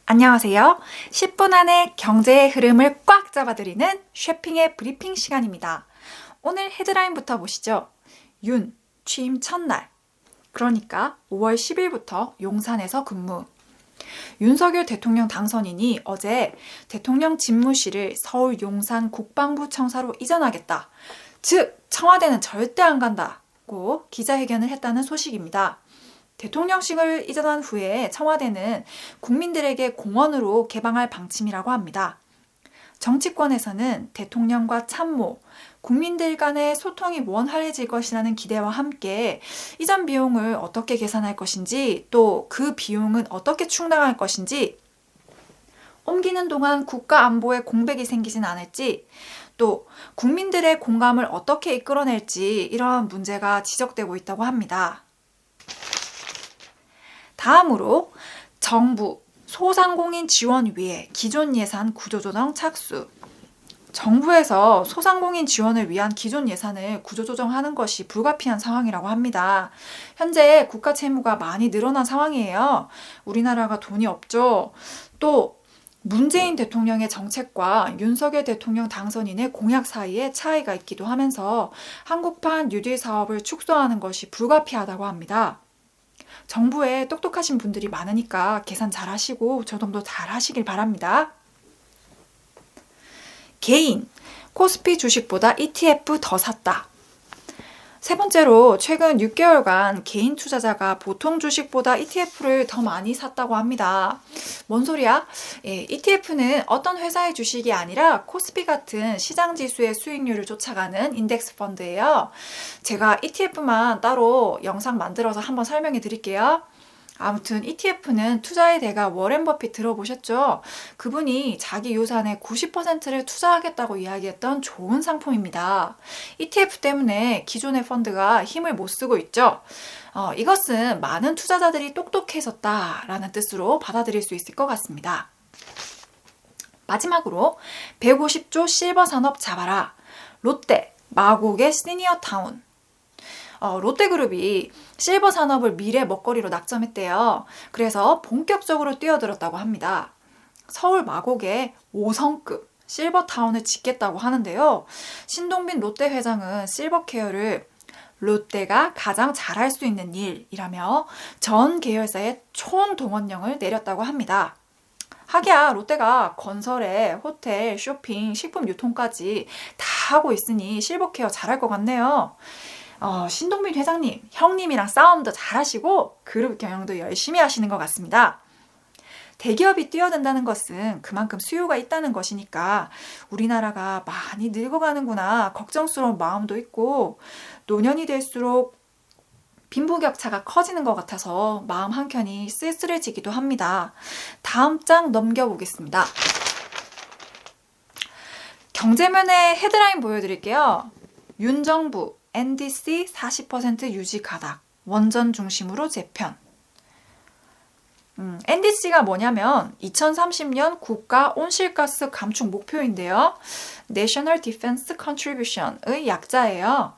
안녕하세요. 10분 안에 경제의 흐름을 꽉 잡아드리는 쉐핑의 브리핑 시간입니다. 오늘 헤드라인부터 보시죠. 윤, 취임 첫날. 그러니까 5월 10일부터 용산에서 근무. 윤석열 대통령 당선인이 어제 대통령 집무실을 서울 용산 국방부 청사로 이전하겠다. 즉, 청와대는 절대 안 간다고 기자회견을 했다는 소식입니다. 대통령실을 이전한 후에 청와대는 국민들에게 공원으로 개방할 방침이라고 합니다. 정치권에서는 대통령과 참모, 국민들 간의 소통이 원활해질 것이라는 기대와 함께 이전 비용을 어떻게 계산할 것인지, 또 그 비용은 어떻게 충당할 것인지, 옮기는 동안 국가 안보에 공백이 생기진 않을지, 또 국민들의 공감을 어떻게 이끌어낼지 이런 문제가 지적되고 있다고 합니다. 다음으로 정부 소상공인 지원 위에 기존 예산 구조조정 착수. 정부에서 소상공인 지원을 위한 기존 예산을 구조조정하는 것이 불가피한 상황이라고 합니다. 현재 국가 채무가 많이 늘어난 상황이에요. 우리나라가 돈이 없죠. 또 문재인 대통령의 정책과 윤석열 대통령 당선인의 공약 사이에 차이가 있기도 하면서 한국판 뉴딜 사업을 축소하는 것이 불가피하다고 합니다. 정부에 똑똑하신 분들이 많으니까 계산 잘 하시고 저동도 잘 하시길 바랍니다. 개인, 코스피 주식보다 ETF 더 샀다. 세 번째로 최근 6개월간 개인 투자자가 보통 주식보다 ETF를 더 많이 샀다고 합니다. 뭔 소리야? ETF는 어떤 회사의 주식이 아니라 코스피 같은 시장 지수의 수익률을 쫓아가는 인덱스 펀드예요. 제가 ETF만 따로 영상 만들어서 한번 설명해 드릴게요. 아무튼 ETF는 투자의 대가 워렌 버핏 들어보셨죠? 그분이 자기 유산의 90%를 투자하겠다고 이야기했던 좋은 상품입니다. ETF 때문에 기존의 펀드가 힘을 못 쓰고 있죠? 이것은 많은 투자자들이 똑똑해졌다라는 뜻으로 받아들일 수 있을 것 같습니다. 마지막으로 150조 실버 산업 잡아라. 롯데, 마곡의 시니어 타운. 롯데그룹이 실버 산업을 미래 먹거리로 낙점했대요. 그래서 본격적으로 뛰어들었다고 합니다. 서울 마곡에 5성급 실버타운을 짓겠다고 하는데요. 신동빈 롯데 회장은 실버케어를 롯데가 가장 잘할 수 있는 일이라며 전 계열사에 총동원령을 내렸다고 합니다. 하기야 롯데가 건설에 호텔, 쇼핑, 식품 유통까지 다 하고 있으니 실버케어 잘할 것 같네요. 신동빈 회장님, 형님이랑 싸움도 잘하시고 그룹 경영도 열심히 하시는 것 같습니다. 대기업이 뛰어든다는 것은 그만큼 수요가 있다는 것이니까 우리나라가 많이 늙어가는구나 걱정스러운 마음도 있고, 노년이 될수록 빈부격차가 커지는 것 같아서 마음 한켠이 쓸쓸해지기도 합니다. 다음 장 넘겨보겠습니다. 경제면의 헤드라인 보여드릴게요. 윤 정부 NDC 40% 유지 가닥, 원전 중심으로 재편. NDC가 뭐냐면 2030년 국가 온실가스 감축 목표인데요. National Defense Contribution의 약자예요.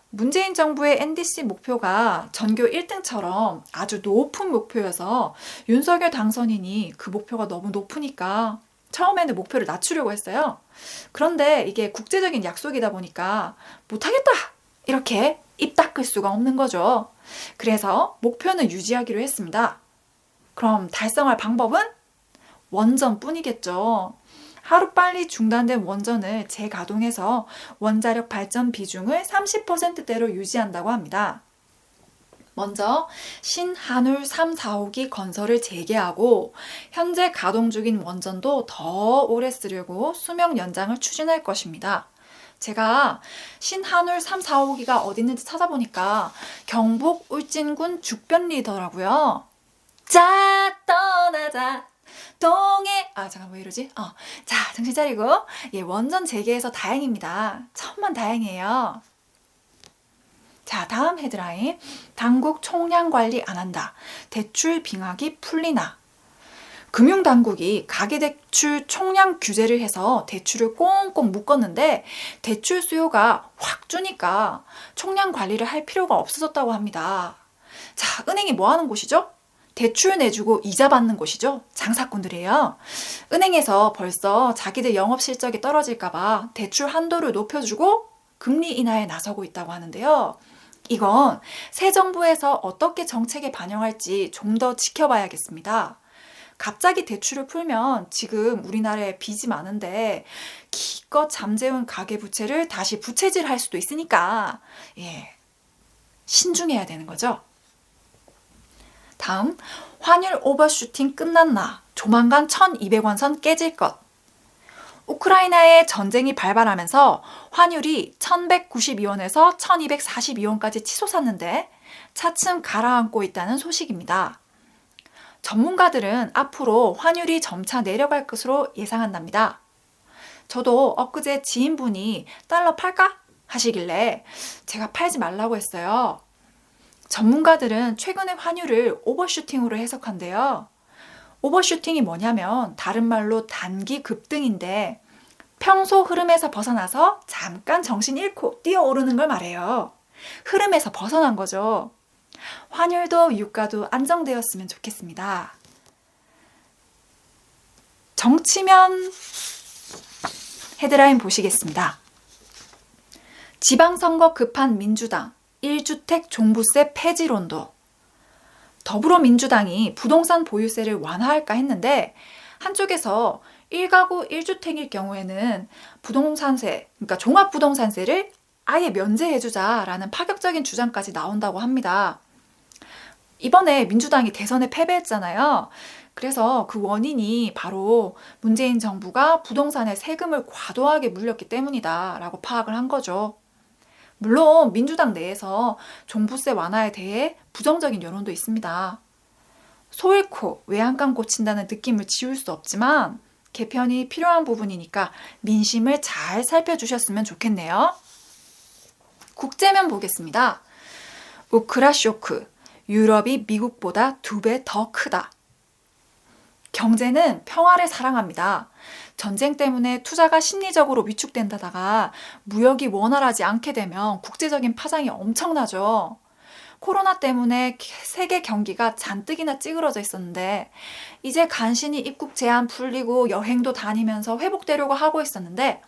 문재인 정부의 NDC 목표가 전교 1등처럼 아주 높은 목표여서 윤석열 당선인이 그 목표가 너무 높으니까 처음에는 목표를 낮추려고 했어요. 그런데 이게 국제적인 약속이다 보니까 못하겠다! 이렇게 입 닦을 수가 없는 거죠. 그래서 목표는 유지하기로 했습니다. 그럼 달성할 방법은? 원전뿐이겠죠. 하루빨리 중단된 원전을 재가동해서 원자력 발전 비중을 30%대로 유지한다고 합니다. 먼저 신한울 3, 4호기 건설을 재개하고 현재 가동 중인 원전도 더 오래 쓰려고 수명 연장을 추진할 것입니다. 제가 신한울 3, 4호기가 어디 있는지 찾아보니까 경북 울진군 죽변리더라고요. 자, 떠나자. 동해. 잠깐 왜 이러지? 자, 정신 차리고. 원전 재개해서 다행입니다. 천만 다행이에요. 자, 다음 헤드라인. 당국 총량 관리 안 한다. 대출 빙하기 풀리나. 금융당국이 가계대출 총량 규제를 해서 대출을 꽁꽁 묶었는데 대출 수요가 확 주니까 총량 관리를 할 필요가 없어졌다고 합니다. 자, 은행이 뭐 하는 곳이죠? 대출 내주고 이자 받는 곳이죠. 장사꾼들이에요. 은행에서 벌써 자기들 영업 실적이 떨어질까봐 대출 한도를 높여주고 금리 인하에 나서고 있다고 하는데요. 이건 새 정부에서 어떻게 정책에 반영할지 좀 더 지켜봐야겠습니다. 갑자기 대출을 풀면 지금 우리나라에 빚이 많은데 기껏 잠재운 가계부채를 다시 부채질할 수도 있으니까 신중해야 되는 거죠. 다음, 환율 오버슈팅 끝났나? 조만간 1200원 선 깨질 것. 우크라이나의 전쟁이 발발하면서 환율이 1192원에서 1242원까지 치솟았는데 차츰 가라앉고 있다는 소식입니다. 전문가들은 앞으로 환율이 점차 내려갈 것으로 예상한답니다. 저도 엊그제 지인분이 달러 팔까? 하시길래 제가 팔지 말라고 했어요. 전문가들은 최근의 환율을 오버슈팅으로 해석한대요. 오버슈팅이 뭐냐면 다른 말로 단기 급등인데 평소 흐름에서 벗어나서 잠깐 정신 잃고 뛰어오르는 걸 말해요. 흐름에서 벗어난 거죠. 환율도 유가도 안정되었으면 좋겠습니다. 정치면 헤드라인 보시겠습니다. 지방선거 급한 민주당 1주택 종부세 폐지론도. 더불어민주당이 부동산 보유세를 완화할까 했는데 한쪽에서 1가구 1주택일 경우에는 부동산세, 그러니까 종합부동산세를 아예 면제해주자라는 파격적인 주장까지 나온다고 합니다. 이번에 민주당이 대선에 패배했잖아요. 그래서 그 원인이 바로 문재인 정부가 부동산에 세금을 과도하게 물렸기 때문이다 라고 파악을 한 거죠. 물론 민주당 내에서 종부세 완화에 대해 부정적인 여론도 있습니다. 소 잃고 외양간 고친다는 느낌을 지울 수 없지만 개편이 필요한 부분이니까 민심을 잘 살펴주셨으면 좋겠네요. 국제면 보겠습니다. 우크라 쇼크, 유럽이 미국보다 2배 더 크다. 경제는 평화를 사랑합니다. 전쟁 때문에 투자가 심리적으로 위축된다다가 무역이 원활하지 않게 되면 국제적인 파장이 엄청나죠. 코로나 때문에 세계 경기가 잔뜩이나 찌그러져 있었는데 이제 간신히 입국 제한 풀리고 여행도 다니면서 회복되려고 하고 있었는데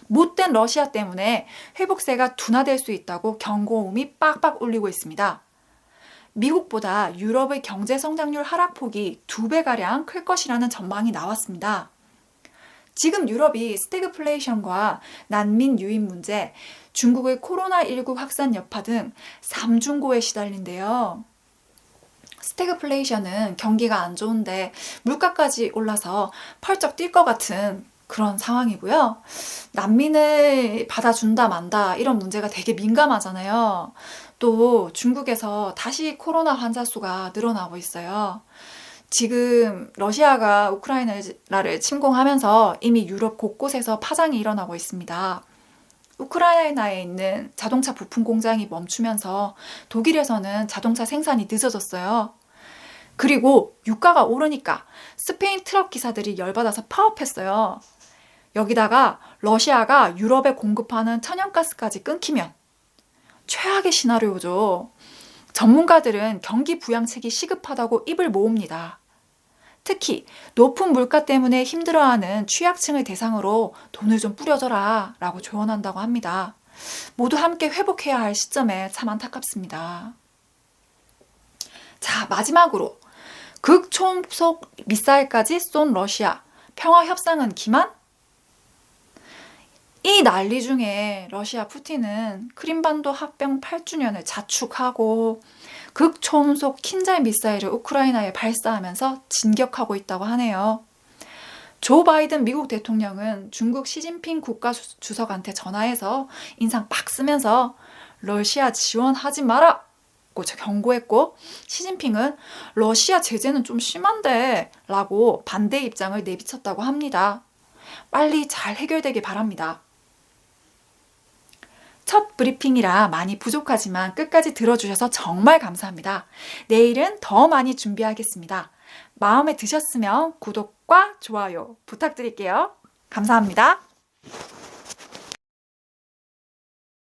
못된 러시아 때문에 회복세가 둔화될 수 있다고 경고음이 빡빡 울리고 있습니다. 미국보다 유럽의 경제 성장률 하락폭이 2배가량 클 것이라는 전망이 나왔습니다. 지금 유럽이 스태그플레이션과 난민 유입 문제, 중국의 코로나19 확산 여파 등 3중고에 시달린대요. 스태그플레이션은 경기가 안 좋은데 물가까지 올라서 펄쩍 뛸 것 같은 그런 상황이고요. 난민을 받아준다 만다 이런 문제가 되게 민감하잖아요. 또 중국에서 다시 코로나 환자 수가 늘어나고 있어요. 지금 러시아가 우크라이나를 침공하면서 이미 유럽 곳곳에서 파장이 일어나고 있습니다. 우크라이나에 있는 자동차 부품 공장이 멈추면서 독일에서는 자동차 생산이 늦어졌어요. 그리고 유가가 오르니까 스페인 트럭 기사들이 열받아서 파업했어요. 여기다가 러시아가 유럽에 공급하는 천연가스까지 끊기면 최악의 시나리오죠. 전문가들은 경기 부양책이 시급하다고 입을 모읍니다. 특히 높은 물가 때문에 힘들어하는 취약층을 대상으로 돈을 좀 뿌려줘라 라고 조언한다고 합니다. 모두 함께 회복해야 할 시점에 참 안타깝습니다. 자, 마지막으로 극초음속 미사일까지 쏜 러시아. 평화 협상은 기만? 이 난리 중에 러시아 푸틴은 크림반도 합병 8주년을 자축하고 극초음속 킨잘 미사일을 우크라이나에 발사하면서 진격하고 있다고 하네요. 조 바이든 미국 대통령은 중국 시진핑 국가주석한테 전화해서 인상 빡 쓰면서 러시아 지원하지 마라! 고 경고했고 시진핑은 러시아 제재는 좀 심한데 라고 반대 입장을 내비쳤다고 합니다. 빨리 잘 해결되길 바랍니다. 첫 브리핑이라 많이 부족하지만 끝까지 들어주셔서 정말 감사합니다. 내일은 더 많이 준비하겠습니다. 마음에 드셨으면 구독과 좋아요 부탁드릴게요. 감사합니다.